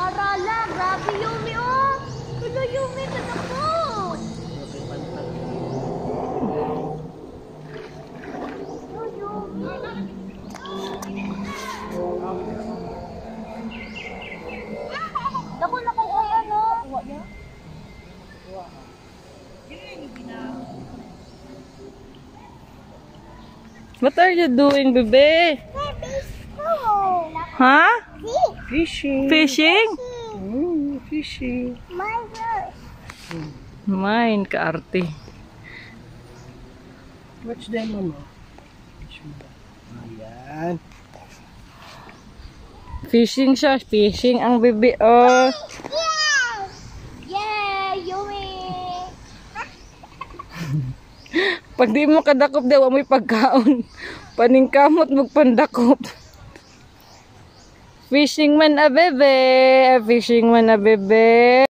Arala, grabe Yumi oh. Hello Yumi, ganda po. Dako na kung kaya no. What are you doing, bebe? Huh? Fishing. Fishing? Fishing. Mine, kaarte. Watch them, mama. Ayan. Fishing siya. Fishing ang bebe. Oh. Yeah, Yumi. Pag di mo kadakop daw, amoy pagkaon. Paningkamot magpandakop. Fishing man a bebe. Fishing man a bebe.